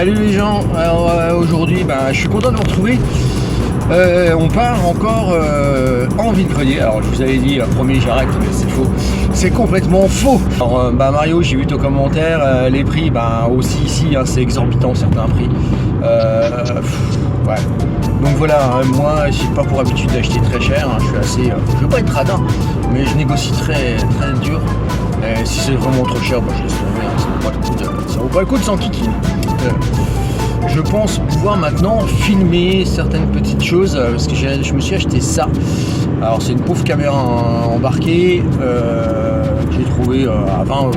Salut les gens, alors aujourd'hui je suis content de vous retrouver. On part encore en vide-grenier. Alors je vous avais dit, promis j'arrête, mais c'est faux. C'est complètement faux. Alors Mario, j'ai vu ton commentaire, les prix aussi ici c'est exorbitant certains prix. Ouais. Donc voilà, moi j'ai pas pour habitude d'acheter très cher, je suis assez. Je veux pas être radin, mais je négocie très dur. Et si c'est vraiment trop cher, je laisse tomber, ça vaut pas le coup de s'enquiquiner. Je pense pouvoir maintenant filmer certaines petites choses parce que je me suis acheté ça. Alors c'est une pauvre caméra embarquée que j'ai trouvé à 20 €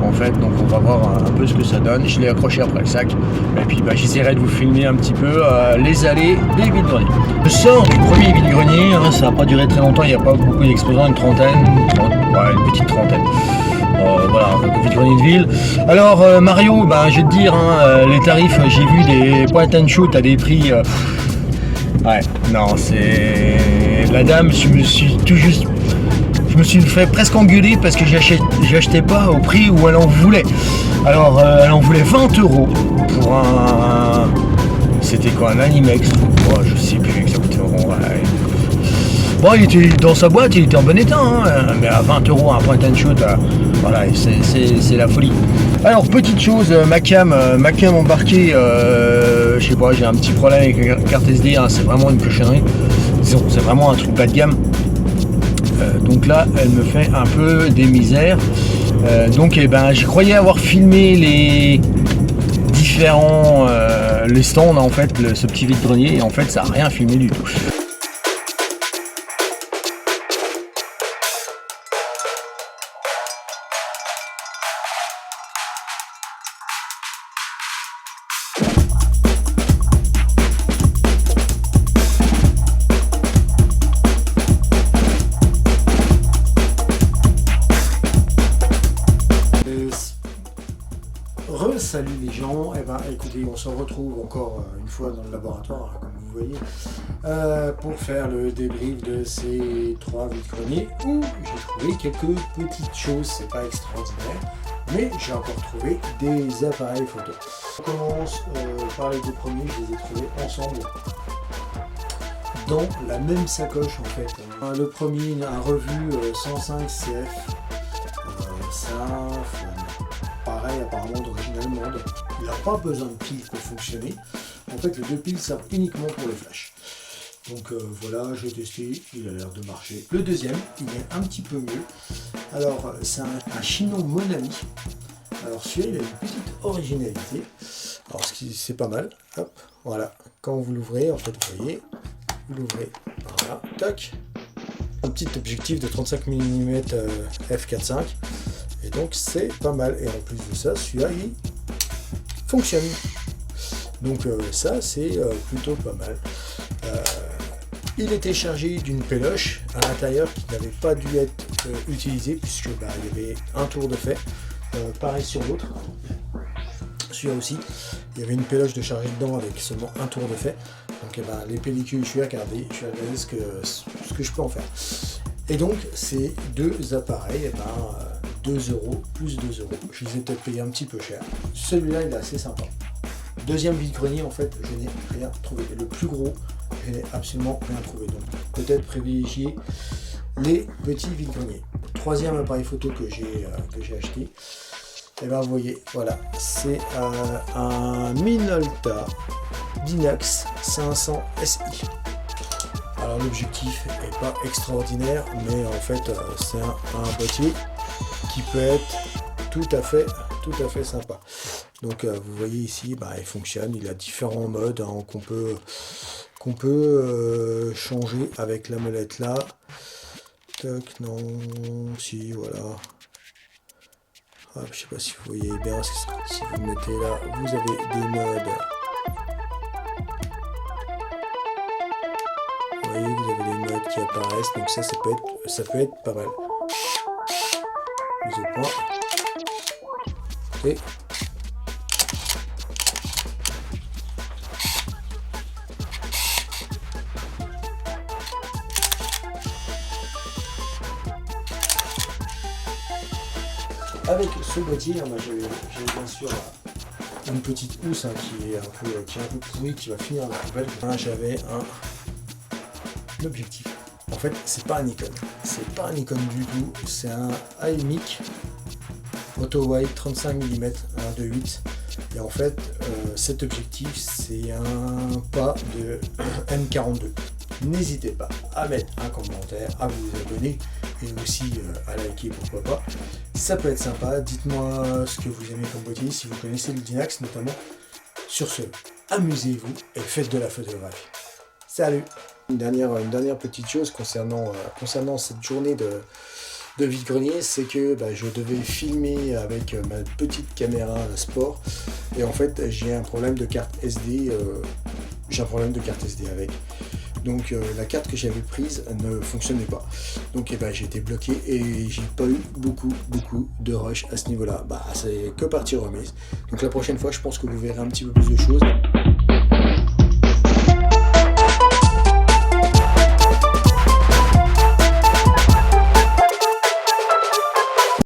en fait, donc on va voir un peu ce que ça donne. Je l'ai accroché après le sac et puis j'essaierai de vous filmer un petit peu les allées des vide-greniers. Je sors du premier vide-grenier, ça n'a pas duré très longtemps, il n'y a pas beaucoup d'exposants, une petite trentaine. Voilà, un vide-grenier de ville. Alors Mario, je vais te dire, les tarifs, j'ai vu des point and shoot à des prix. Ouais, non, c'est. La dame, je me suis fait presque engueuler parce que j'achetais pas au prix où elle en voulait. Alors elle en voulait 20 € pour un. C'était quoi, un Animex? Je sais plus exactement. Ouais. Bon, il était dans sa boîte, il était en bon état, mais à 20 € un point and shoot, voilà, c'est la folie. Alors, petite chose, ma cam embarquée, je sais pas, j'ai un petit problème avec la carte SD, c'est vraiment une cochonnerie. Disons, c'est vraiment un truc bas de gamme. Donc là, elle me fait un peu des misères. Donc, je croyais avoir filmé les différents les stands, en fait, ce petit vide-grenier, et en fait, ça n'a rien filmé du tout. Salut les gens, écoutez, on se retrouve encore une fois dans le laboratoire, comme vous voyez, pour faire le débrief de ces 3 vide-greniers où j'ai trouvé quelques petites choses, c'est pas extraordinaire, mais j'ai encore trouvé des appareils photo. On commence par les 2 premiers, je les ai trouvés ensemble dans la même sacoche en fait. Le premier, un revu 105 CF, pareil apparemment d'original monde, il n'a pas besoin de piles pour fonctionner. En fait les 2 piles servent uniquement pour les flashs. Donc voilà, j'ai testé, il a l'air de marcher. Le deuxième, il est un petit peu mieux. Alors c'est un Chinon Monami. Alors celui-là il a une petite originalité. Alors c'est pas mal. Hop, voilà. Quand vous l'ouvrez, en fait vous voyez, vous l'ouvrez, voilà, tac. Un petit objectif de 35 mm f4.5. Et donc c'est pas mal, et en plus de ça, celui-là il fonctionne. Donc ça c'est plutôt pas mal. Il était chargé d'une péloche à l'intérieur qui n'avait pas dû être utilisée puisque il y avait un tour de fait. Pareil sur l'autre. Celui-là aussi, il y avait une péloche de charger dedans avec seulement un tour de fait. Donc les pellicules, je vais regarder ce que je peux en faire. Et donc ces 2 appareils, 2 € plus 2 €. Je les ai peut-être payés un petit peu cher. Celui-là, il est assez sympa. Deuxième vide-grenier, en fait, je n'ai rien trouvé. Le plus gros, je n'ai absolument rien trouvé. Donc, peut-être privilégier les petits vide-greniers. Troisième appareil photo que j'ai acheté. Et vous voyez, voilà, c'est un Minolta Binox 500 SI. Alors, l'objectif n'est pas extraordinaire, mais en fait, c'est un boîtier qui peut être tout à fait sympa. Donc vous voyez ici, il fonctionne, il a différents modes qu'on peut changer avec la molette là. Toc, non, si, voilà. Hop, je sais pas si vous voyez bien, si vous mettez là, vous avez des modes. Vous voyez, vous avez les modes qui apparaissent, donc ça peut être pas mal. Mise au point. Et avec ce boîtier, j'ai bien sûr une petite housse hein, qui est un peu pourrie, qui va finir à la poubelle. Là, j'avais un objectif. En fait, c'est pas un Nikon. C'est pas un Nikon du tout. C'est un iMic Auto Wide 35 mm 1.8. Et en fait, cet objectif, c'est un pas de M42. N'hésitez pas à mettre un commentaire, à vous abonner et aussi à liker, pourquoi pas. Ça peut être sympa. Dites-moi ce que vous aimez comme boîtier, si vous connaissez le Dinax notamment. Sur ce, amusez-vous et faites de la photographie. Salut! Une dernière petite chose concernant cette journée de vide-grenier, c'est que je devais filmer avec ma petite caméra sport et en fait j'ai un problème de carte SD, avec. Donc la carte que j'avais prise ne fonctionnait pas. Donc j'ai été bloqué et j'ai pas eu beaucoup de rush à ce niveau-là. C'est que partie remise. Donc la prochaine fois, je pense que vous verrez un petit peu plus de choses.